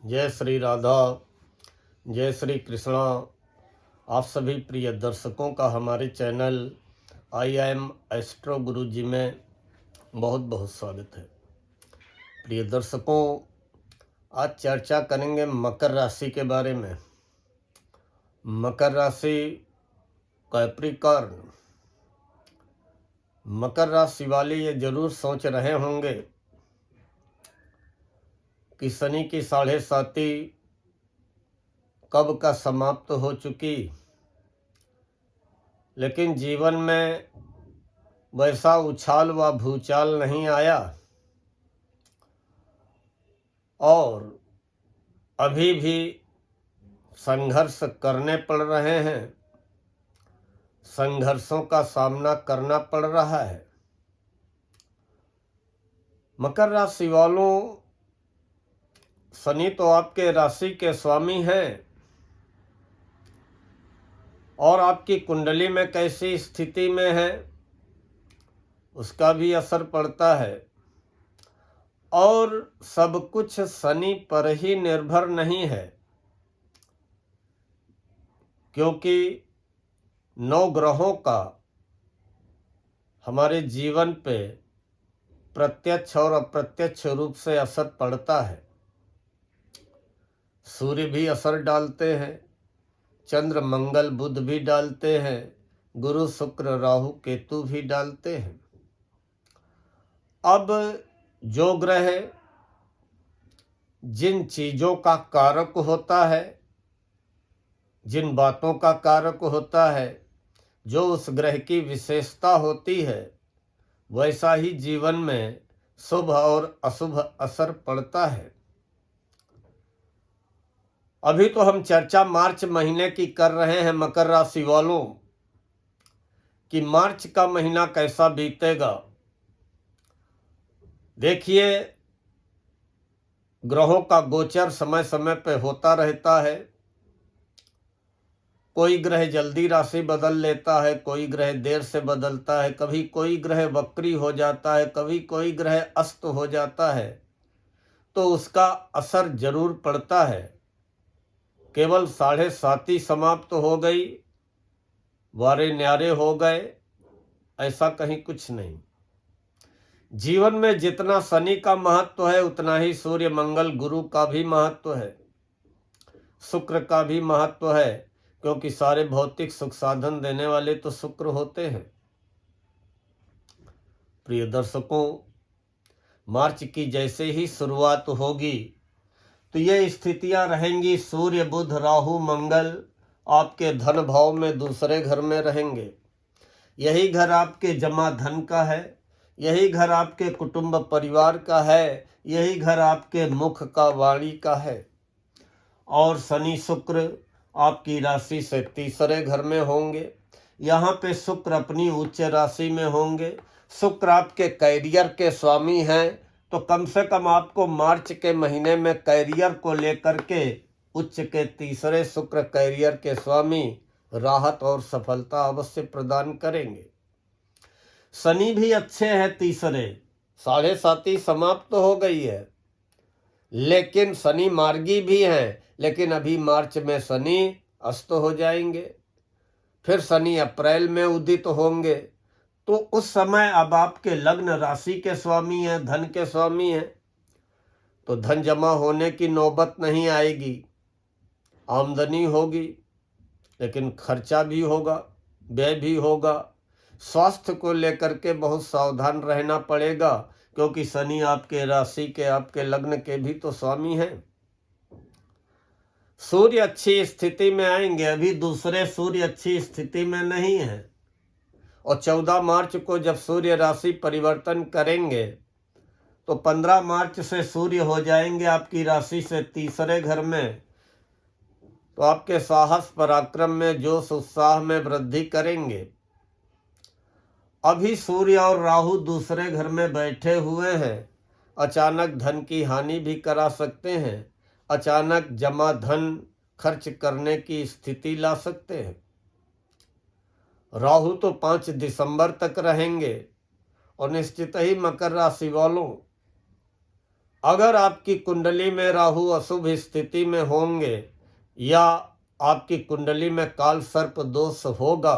जय श्री राधा, जय श्री कृष्णा। आप सभी प्रिय दर्शकों का हमारे चैनल आई एम एस्ट्रो गुरु जी में बहुत बहुत स्वागत है। प्रिय दर्शकों, आज चर्चा करेंगे मकर राशि के बारे में। मकर राशि कैप्रिकॉर्न। मकर राशि वाले ये जरूर सोच रहे होंगे कि शनि की 7.5 कब का समाप्त हो चुकी, लेकिन जीवन में वैसा उछाल व भूचाल नहीं आया और अभी भी संघर्ष करने पड़ रहे हैं, संघर्षों का सामना करना पड़ रहा है। मकर राशि वालों, शनि तो आपके राशि के स्वामी हैं और आपकी कुंडली में कैसी स्थिति में है उसका भी असर पड़ता है। और सब कुछ शनि पर ही निर्भर नहीं है, क्योंकि 9 ग्रहों का हमारे जीवन पे प्रत्यक्ष और अप्रत्यक्ष रूप से असर पड़ता है। सूर्य भी असर डालते हैं, चंद्र मंगल बुध भी डालते हैं, गुरु शुक्र राहु केतु भी डालते हैं। अब जो ग्रह जिन चीजों का कारक होता है, जिन बातों का कारक होता है, जो उस ग्रह की विशेषता होती है, वैसा ही जीवन में शुभ और अशुभ असर पड़ता है। अभी तो हम चर्चा मार्च महीने की कर रहे हैं मकर राशि वालों, कि मार्च का महीना कैसा बीतेगा। देखिए, ग्रहों का गोचर समय समय पर होता रहता है। कोई ग्रह जल्दी राशि बदल लेता है, कोई ग्रह देर से बदलता है, कभी कोई ग्रह वक्री हो जाता है, कभी कोई ग्रह अस्त हो जाता है, तो उसका असर जरूर पड़ता है। केवल 7.5 समाप्त हो गई, वारे न्यारे हो गए, ऐसा कहीं कुछ नहीं। जीवन में जितना शनि का महत्व है उतना ही सूर्य मंगल गुरु का भी महत्व है, शुक्र का भी महत्व है, क्योंकि सारे भौतिक सुख साधन देने वाले तो शुक्र होते हैं। प्रिय दर्शकों, मार्च की जैसे ही शुरुआत होगी तो ये स्थितियां रहेंगी। सूर्य बुध राहु मंगल आपके धन भाव में दूसरे घर में रहेंगे। यही घर आपके जमा धन का है, यही घर आपके कुटुंब परिवार का है, यही घर आपके मुख का वाणी का है। और शनि शुक्र आपकी राशि से तीसरे घर में होंगे। यहाँ पे शुक्र अपनी उच्च राशि में होंगे। शुक्र आपके कैरियर के स्वामी हैं, तो कम से कम आपको मार्च के महीने में कैरियर को लेकर के उच्च के तीसरे शुक्र कैरियर के स्वामी राहत और सफलता अवश्य प्रदान करेंगे। शनि भी अच्छे हैं तीसरे, 7.5 समाप्त हो गई है, लेकिन शनि मार्गी भी हैं, लेकिन अभी मार्च में शनि अस्त हो जाएंगे, फिर शनि अप्रैल में उदित होंगे। तो उस समय अब आपके लग्न राशि के स्वामी हैं, धन के स्वामी हैं, तो धन जमा होने की नौबत नहीं आएगी। आमदनी होगी, लेकिन खर्चा भी होगा, व्यय भी होगा। स्वास्थ्य को लेकर के बहुत सावधान रहना पड़ेगा, क्योंकि शनि आपके राशि के, आपके लग्न के भी तो स्वामी हैं। सूर्य अच्छी स्थिति में आएंगे, अभी दूसरे सूर्य अच्छी स्थिति में नहीं है। और 14 मार्च को जब सूर्य राशि परिवर्तन करेंगे तो 15 मार्च से सूर्य हो जाएंगे आपकी राशि से तीसरे घर में, तो आपके साहस पराक्रम में जोश उत्साह में वृद्धि करेंगे। अभी सूर्य और राहु दूसरे घर में बैठे हुए हैं, अचानक धन की हानि भी करा सकते हैं, अचानक जमा धन खर्च करने की स्थिति ला सकते हैं। राहु तो 5 दिसंबर तक रहेंगे और निश्चित ही मकर राशि वालों अगर आपकी कुंडली में राहु अशुभ स्थिति में होंगे या आपकी कुंडली में काल सर्प दोष होगा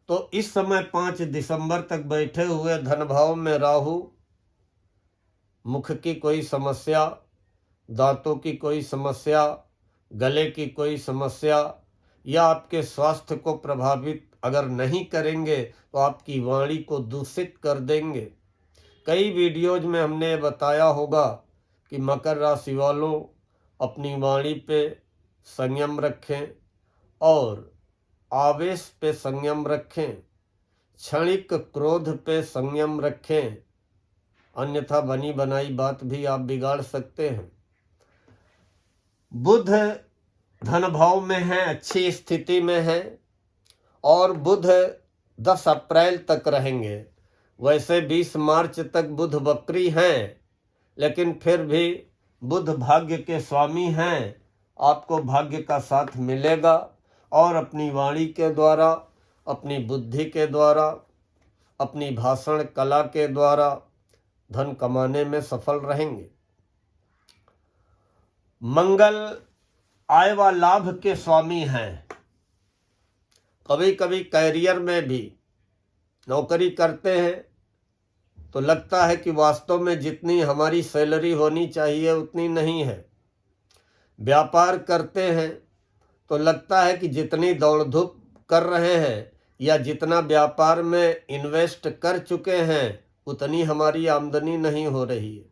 तो इस समय 5 दिसंबर तक बैठे हुए धन भाव में राहु मुख की कोई समस्या, दांतों की कोई समस्या, गले की कोई समस्या या आपके स्वास्थ्य को प्रभावित अगर नहीं करेंगे तो आपकी वाणी को दूषित कर देंगे। कई वीडियोज में हमने बताया होगा कि मकर राशि वालों अपनी वाणी पे संयम रखें और आवेश पे संयम रखें, क्षणिक क्रोध पे संयम रखें, अन्यथा बनी बनाई बात भी आप बिगाड़ सकते हैं। बुध धन भाव में है, अच्छी स्थिति में है और बुध 10 अप्रैल तक रहेंगे। वैसे 20 मार्च तक बुध वक्री हैं, लेकिन फिर भी बुध भाग्य के स्वामी हैं। आपको भाग्य का साथ मिलेगा और अपनी वाणी के द्वारा, अपनी बुद्धि के द्वारा, अपनी भाषण कला के द्वारा धन कमाने में सफल रहेंगे। मंगल आय व लाभ के स्वामी हैं। कभी कभी कैरियर में भी नौकरी करते हैं तो लगता है कि वास्तव में जितनी हमारी सैलरी होनी चाहिए उतनी नहीं है। व्यापार करते हैं तो लगता है कि जितनी दौड़ धूप कर रहे हैं या जितना व्यापार में इन्वेस्ट कर चुके हैं उतनी हमारी आमदनी नहीं हो रही है।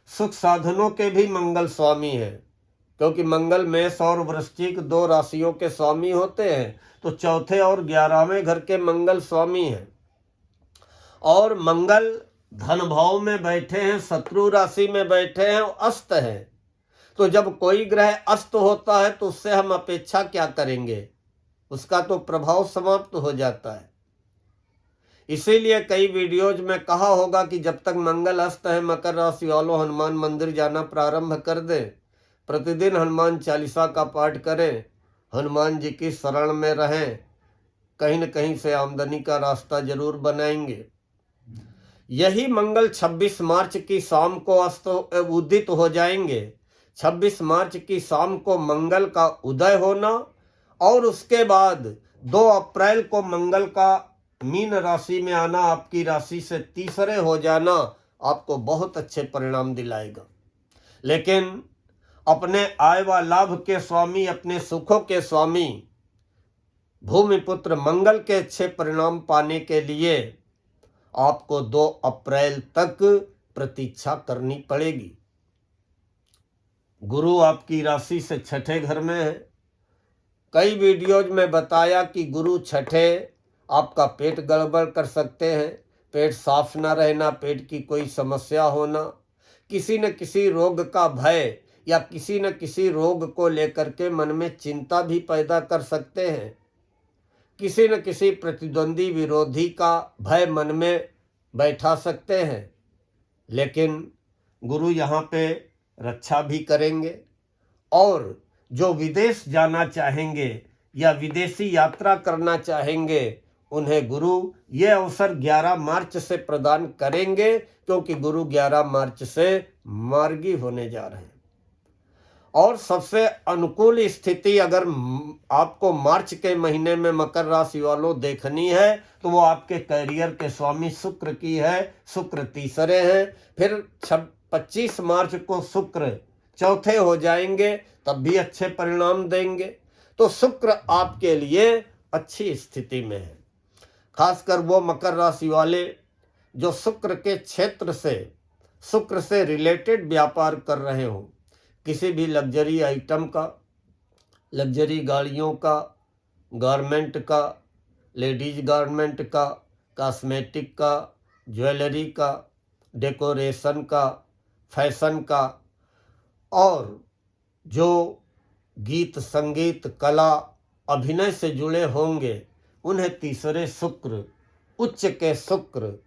सुख साधनों के भी मंगल स्वामी हैं, क्योंकि मंगल मेष और वृश्चिक 2 राशियों के स्वामी होते हैं, तो चौथे और 11वें घर के मंगल स्वामी हैं। और मंगल धन भाव में बैठे हैं, शत्रु राशि में बैठे हैं और अस्त हैं। तो जब कोई ग्रह अस्त होता है तो उससे हम अपेक्षा क्या करेंगे, उसका तो प्रभाव समाप्त हो जाता है। इसीलिए कई वीडियोज में कहा होगा कि जब तक मंगल अस्त है मकर राशि वालों हनुमान मंदिर जाना प्रारंभ कर दें, प्रतिदिन हनुमान चालीसा का पाठ करें, हनुमान जी की शरण में रहें, कहीं न कहीं से आमदनी का रास्ता जरूर बनाएंगे। यही मंगल 26 मार्च की शाम को अस्त उदित हो जाएंगे। 26 मार्च की शाम को मंगल का उदय होना और उसके बाद 2 अप्रैल को मंगल का मीन राशि में आना, आपकी राशि से तीसरे हो जाना आपको बहुत अच्छे परिणाम दिलाएगा। लेकिन अपने आय व लाभ के स्वामी, अपने सुखों के स्वामी भूमिपुत्र मंगल के अच्छे परिणाम पाने के लिए आपको 2 अप्रैल तक प्रतीक्षा करनी पड़ेगी। गुरु आपकी राशि से छठे घर में है। कई वीडियोज में बताया कि गुरु छठे आपका पेट गड़बड़ कर सकते हैं, पेट साफ ना रहना, पेट की कोई समस्या होना, किसी न किसी रोग का भय या किसी न किसी रोग को लेकर के मन में चिंता भी पैदा कर सकते हैं, किसी न किसी प्रतिद्वंदी विरोधी का भय मन में बैठा सकते हैं। लेकिन गुरु यहाँ पे रक्षा भी करेंगे और जो विदेश जाना चाहेंगे या विदेशी यात्रा करना चाहेंगे उन्हें गुरु ये अवसर 11 मार्च से प्रदान करेंगे, क्योंकि गुरु 11 मार्च से मार्गी होने जा रहे हैं। और सबसे अनुकूल स्थिति अगर आपको मार्च के महीने में मकर राशि वालों देखनी है तो वो आपके कैरियर के स्वामी शुक्र की है। शुक्र तीसरे हैं, फिर 25 मार्च को शुक्र चौथे हो जाएंगे, तब भी अच्छे परिणाम देंगे। तो शुक्र आपके लिए अच्छी स्थिति में है। खासकर वो मकर राशि वाले जो शुक्र के क्षेत्र से, शुक्र से रिलेटेड व्यापार कर रहे हो, किसी भी लग्जरी आइटम का, लग्जरी गाड़ियों का, गारमेंट का, लेडीज गारमेंट का, कॉस्मेटिक का, ज्वेलरी का, डेकोरेशन का, फैशन का, और जो गीत संगीत कला अभिनय से जुड़े होंगे उन्हें तीसरे शुक्र, उच्च के शुक्र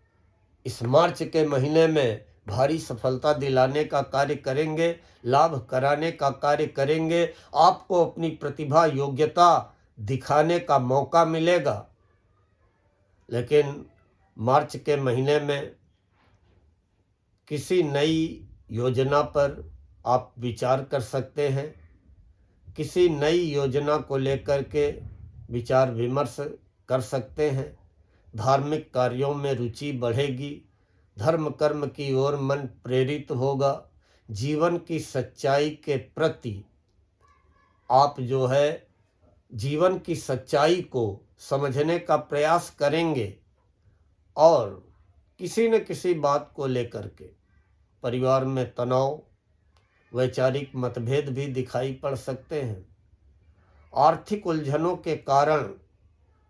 इस मार्च के महीने में भारी सफलता दिलाने का कार्य करेंगे, लाभ कराने का कार्य करेंगे। आपको अपनी प्रतिभा योग्यता दिखाने का मौका मिलेगा। लेकिन मार्च के महीने में किसी नई योजना पर आप विचार कर सकते हैं। किसी नई योजना को लेकर के विचार विमर्श कर सकते हैं। धार्मिक कार्यों में रुचि बढ़ेगी। धर्म कर्म की ओर मन प्रेरित होगा। जीवन की सच्चाई के प्रति आप जो है जीवन की सच्चाई को समझने का प्रयास करेंगे और किसी न किसी बात को लेकर के परिवार में तनाव, वैचारिक मतभेद भी दिखाई पड़ सकते हैं। आर्थिक उलझनों के कारण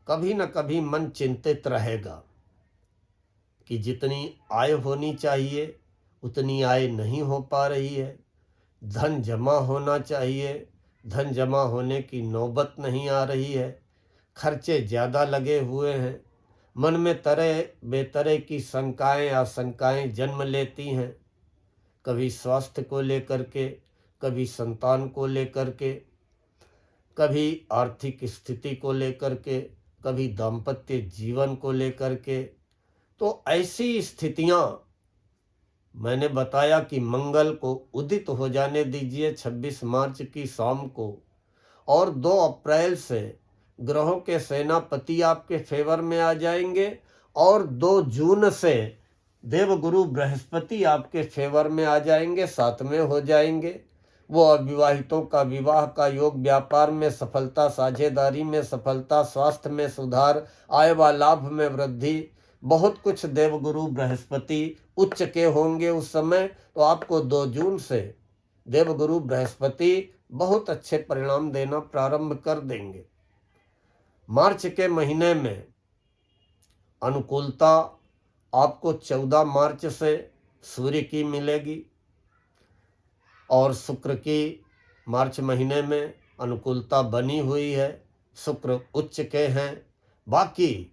कभी न कभी मन चिंतित रहेगा कि जितनी आय होनी चाहिए उतनी आय नहीं हो पा रही है। धन जमा होना चाहिए, धन जमा होने की नौबत नहीं आ रही है। खर्चे ज़्यादा लगे हुए हैं। मन में तरह बेतरह की शंकाएं आशंकाएं जन्म लेती हैं। कभी स्वास्थ्य को लेकर के, कभी संतान को लेकर के, कभी आर्थिक स्थिति को लेकर के, कभी दाम्पत्य जीवन को लेकर के। तो ऐसी स्थितियां मैंने बताया कि मंगल को उदित हो जाने दीजिए 26 मार्च की शाम को, और 2 अप्रैल से ग्रहों के सेनापति आपके फेवर में आ जाएंगे और 2 जून से देवगुरु बृहस्पति आपके फेवर में आ जाएंगे, साथ में हो जाएंगे। वो अविवाहितों का विवाह का योग, व्यापार में सफलता, साझेदारी में सफलता, स्वास्थ्य में सुधार, आय व लाभ में वृद्धि, बहुत कुछ देवगुरु बृहस्पति उच्च के होंगे उस समय। तो आपको 2 जून से देवगुरु बृहस्पति बहुत अच्छे परिणाम देना प्रारंभ कर देंगे। मार्च के महीने में अनुकूलता आपको 14 मार्च से सूर्य की मिलेगी और शुक्र की मार्च महीने में अनुकूलता बनी हुई है। शुक्र उच्च के हैं। बाकी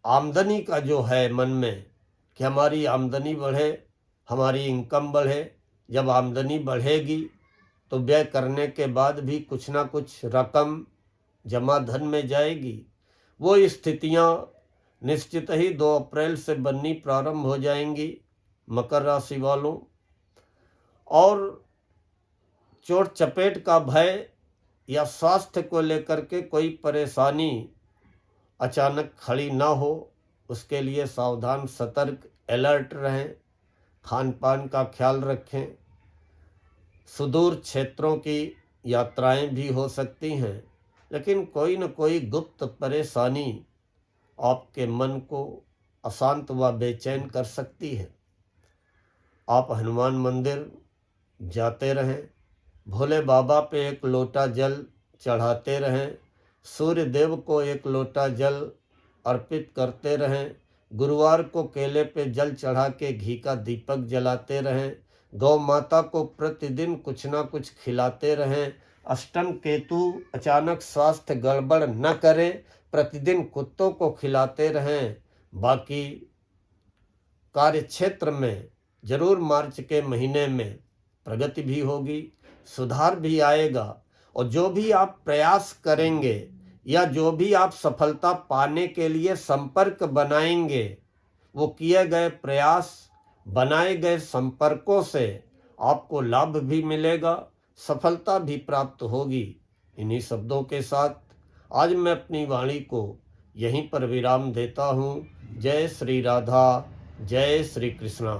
आमदनी का जो है मन में कि हमारी आमदनी बढ़े, हमारी इनकम बढ़े। जब आमदनी बढ़ेगी तो व्यय करने के बाद भी कुछ ना कुछ रकम जमा धन में जाएगी। वो स्थितियां निश्चित ही 2 अप्रैल से बननी प्रारंभ हो जाएंगी मकर राशि वालों। और चोट चपेट का भय या स्वास्थ्य को लेकर के कोई परेशानी अचानक खड़ी ना हो, उसके लिए सावधान, सतर्क, अलर्ट रहें। खान पान का ख्याल रखें। सुदूर क्षेत्रों की यात्राएं भी हो सकती हैं, लेकिन कोई न कोई गुप्त परेशानी आपके मन को अशांत व बेचैन कर सकती है। आप हनुमान मंदिर जाते रहें। भोले बाबा पे 1 लोटा जल चढ़ाते रहें। सूर्य देव को 1 लोटा जल अर्पित करते रहें। गुरुवार को केले पे जल चढ़ा के घी का दीपक जलाते रहें। गौ माता को प्रतिदिन कुछ ना कुछ खिलाते रहें। अष्टम केतु अचानक स्वास्थ्य गड़बड़ न करे, प्रतिदिन कुत्तों को खिलाते रहें। बाकी कार्य क्षेत्र में जरूर मार्च के महीने में प्रगति भी होगी, सुधार भी आएगा। और जो भी आप प्रयास करेंगे या जो भी आप सफलता पाने के लिए संपर्क बनाएंगे, वो किए गए प्रयास, बनाए गए संपर्कों से आपको लाभ भी मिलेगा, सफलता भी प्राप्त होगी। इन्हीं शब्दों के साथ आज मैं अपनी वाणी को यहीं पर विराम देता हूँ। जय श्री राधा, जय श्री कृष्णा।